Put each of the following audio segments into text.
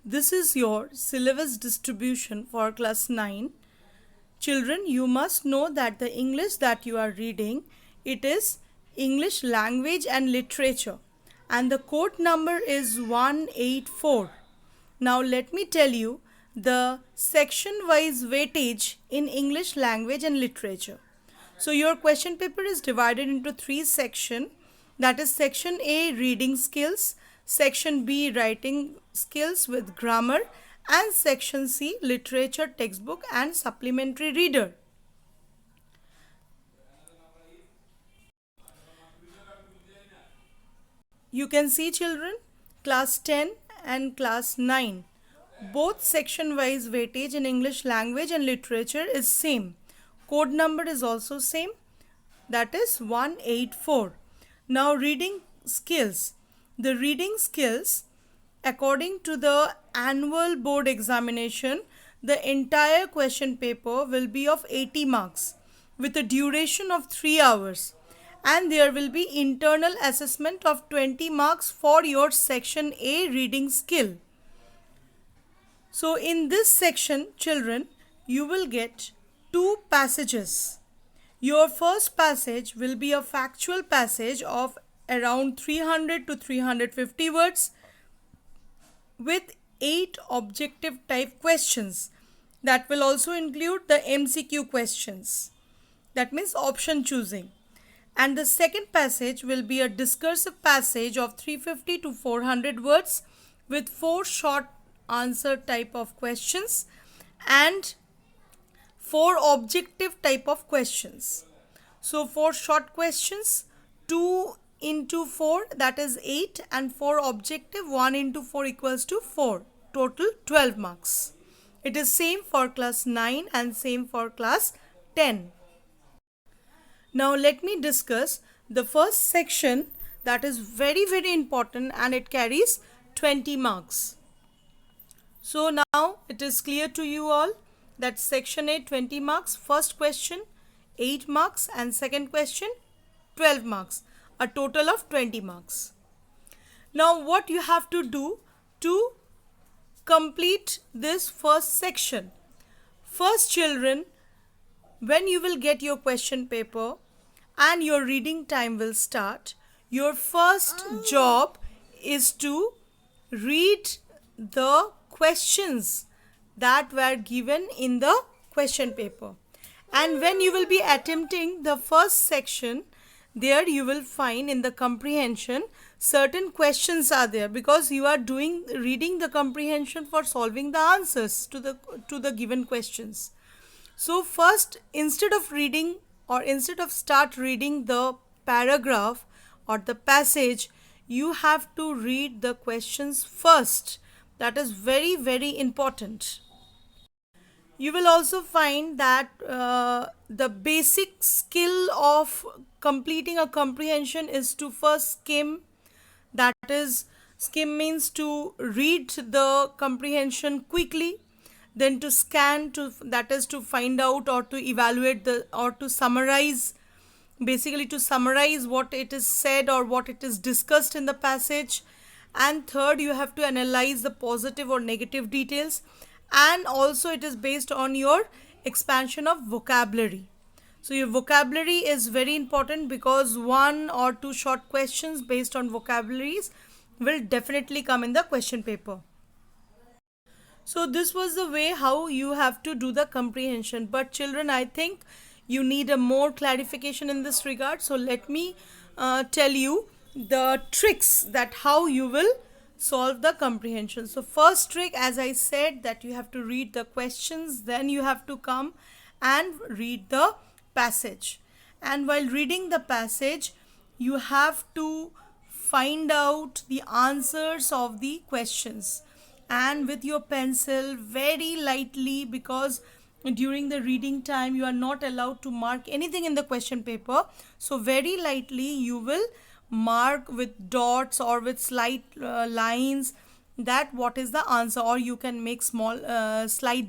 This is your syllabus distribution for class 9. Children, you must know that the English that you are reading, it is English language and literature, and the code number is 184. Now let me tell you the section wise weightage in English language and literature. So your question paper is divided into three sections, that is section A reading skills, section B writing skills with grammar, and section C literature textbook and supplementary reader. You can see children, class 10 and class 9, both section wise weightage in English language and literature is same. Code number is also same, that is 184. Now reading skills. The reading skills, according to the annual board examination, the entire question paper will be of 80 marks with a duration of 3 hours, and there will be internal assessment of 20 marks for your section A reading skill. So in this section, children, you will get two passages. Your first passage will be a factual passage of around 300 to 350 words with 8 objective type questions. That will also include the MCQ questions. That means option choosing. And the second passage will be a discursive passage of 350 to 400 words with 4 short answer type of questions and 4 objective type of questions. So 4 short questions, 2 into 4, that is 8, and 4 objective, 1 into 4 equals to 4. Total 12 marks. It is same for class 9 and same for class 10. Now let me discuss the first section, that is very important, and it carries 20 marks. So now it is clear to you all that section A 20 marks, first question 8 marks, and second question 12 marks, a total of 20 marks. Now what you have to do to complete this first section? First, children, when you will get your question paper and your reading time will start, your first job is to read the questions that were given in the question paper. And when you will be attempting the first section, there you will find in the comprehension certain questions are there, because you are reading the comprehension for solving the answers to the given questions. So first, instead of start reading the paragraph or the passage, you have to read the questions first. That is very important. You will also find that the basic skill of completing a comprehension is to first skim. That is, skim means to read the comprehension quickly, then to scan, that is to find out or to evaluate or to summarize, basically to summarize what it is said or what it is discussed in the passage. And third, you have to analyze the positive or negative details, and also it is based on your expansion of vocabulary. So your vocabulary is very important, because 1 or 2 short questions based on vocabularies will definitely come in the question paper. So this was the way how you have to do the comprehension. But children, I think you need a more clarification in this regard. So let me tell you the tricks that how you will solve the comprehension. So first trick, as I said, that you have to read the questions, then you have to come and read the passage. And while reading the passage, you have to find out the answers of the questions, and with your pencil very lightly, because during the reading time you are not allowed to mark anything in the question paper. So very lightly you will mark with dots or with slight lines that what is the answer, or you can make small slight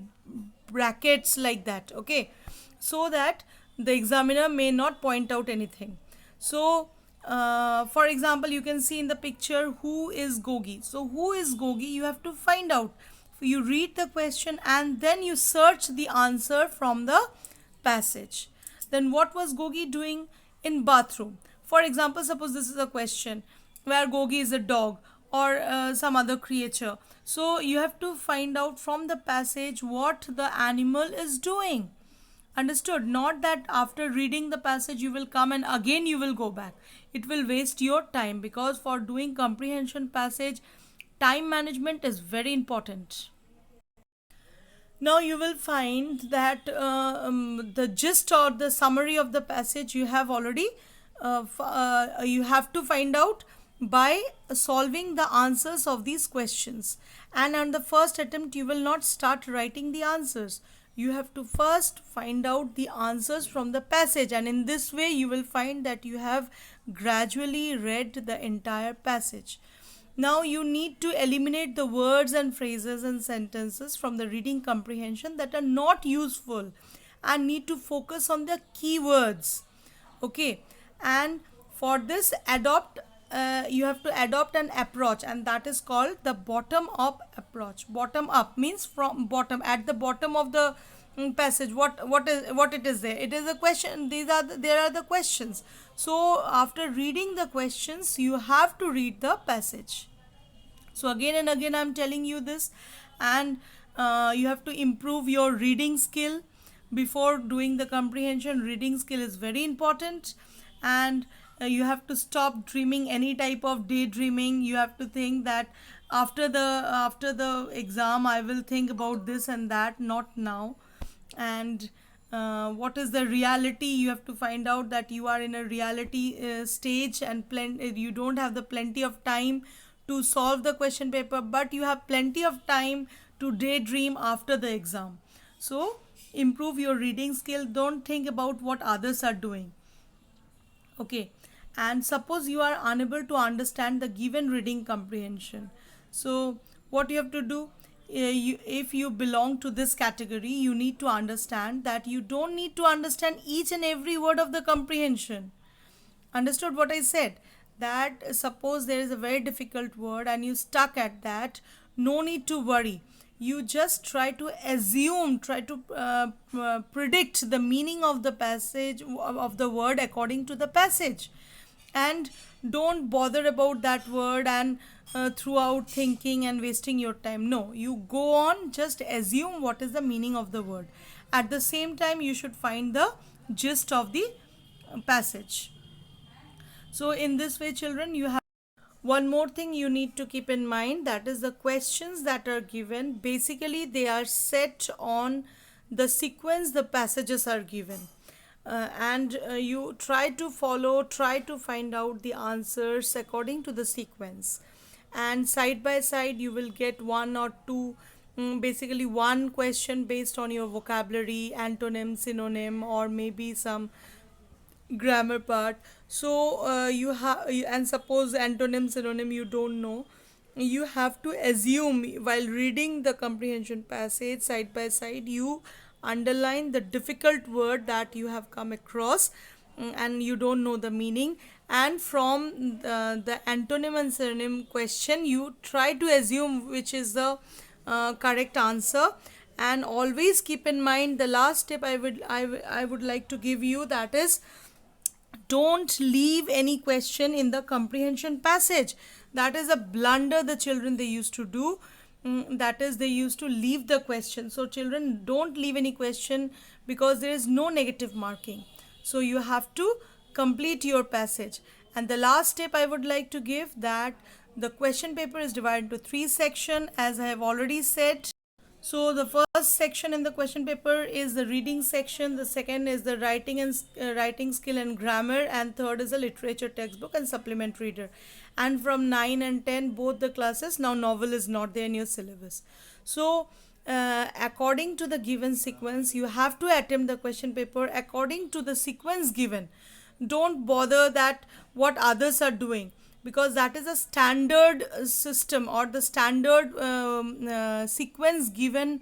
brackets like that, okay, so that the examiner may not point out anything. So For example, you can see in the picture, who is Gogi? So who is Gogi? You have to find out. You read the question and then you search the answer from the passage. Then what was Gogi doing in bathroom? For example, suppose this is a question where Gogi is a dog or some other creature. So you have to find out from the passage what the animal is doing. Understood? Not that after reading the passage you will come and again you will go back. It will waste your time, because for doing comprehension passage, time management is very important. Now you will find that the gist or the summary of the passage you have already you have to find out by solving the answers of these questions. And on the first attempt you will not start writing the answers. You have to first find out the answers from the passage, and in this way you will find that you have gradually read the entire passage. Now you need to eliminate the words and phrases and sentences from the reading comprehension that are not useful, and need to focus on the keywords. Okay, and for this you have to adopt an approach, and that is called the bottom up approach. Bottom up means from bottom, at the bottom of the passage, what it is there. It is a question. There are the questions. So after reading the questions you have to read the passage. So again and again I'm telling you this, and you have to improve your reading skill before doing the comprehension. Reading skill is very important, and you have to stop dreaming any type of daydreaming. You have to think that after the exam I will think about this and that, not now. And what is the reality? You have to find out that you are in a reality stage, and you don't have the plenty of time to solve the question paper, but you have plenty of time to daydream after the exam. So improve your reading skill. Don't think about what others are doing. Okay, and suppose you are unable to understand the given reading comprehension. So what you have to do, if you belong to this category, you need to understand that you don't need to understand each and every word of the comprehension. Understood what I said? That suppose there is a very difficult word and you stuck at that, no need to worry. You just try to assume, try to predict the meaning of the passage of the word according to the passage, and don't bother about that word and throughout thinking and wasting your time. No, you go on, just assume what is the meaning of the word. At the same time you should find the gist of the passage. So in this way, children, you have one more thing you need to keep in mind, that is the questions that are given. Basically, they are set on the sequence the passages are given. And you try to follow, try to find out the answers according to the sequence. And side by side, you will get one or two, basically one question based on your vocabulary, antonym, synonym, or maybe some grammar part. So you have, and suppose antonym, synonym you don't know, you have to assume while reading the comprehension passage. Side by side you underline the difficult word that you have come across, and you don't know the meaning, and from the antonym and synonym question you try to assume which is the correct answer. And always keep in mind, the last tip I would like to give you, that is, don't leave any question in the comprehension passage. That is a blunder the children they used to do. That is, they used to leave the question. So children, don't leave any question, because there is no negative marking. So you have to complete your passage. And the last tip I would like to give, that the question paper is divided into 3 sections, as I have already said. So the first section in the question paper is the reading section, the second is the writing and writing skill and grammar, and third is the literature textbook and supplement reader. And from 9 and 10, both the classes, now novel is not there in your syllabus. So according to the given sequence, you have to attempt the question paper according to the sequence given. Don't bother that what others are doing, because that is a standard system or the standard sequence given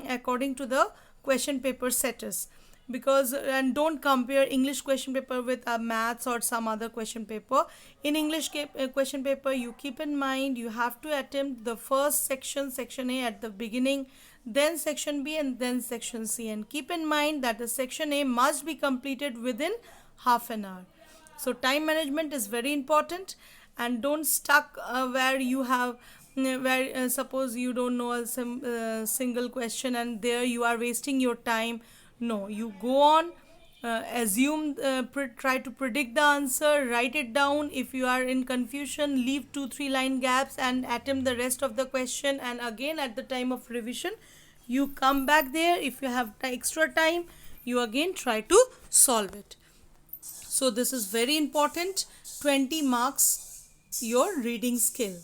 according to the question paper setters. because and don't compare English question paper with a maths or some other question paper. In English question paper, you keep in mind you have to attempt the first section, section A, at the beginning, then section B, and then section C, and keep in mind that the section A must be completed within half an hour. So time management is very important, and don't stuck where you have where suppose you don't know a single question and there you are wasting your time. No, you go on, try to predict the answer, write it down. If you are in confusion, leave 2 3 line gaps and attempt the rest of the question, and again at the time of revision you come back there. If you have extra time, you again try to solve it. So this is very important. 20 marks your reading skill.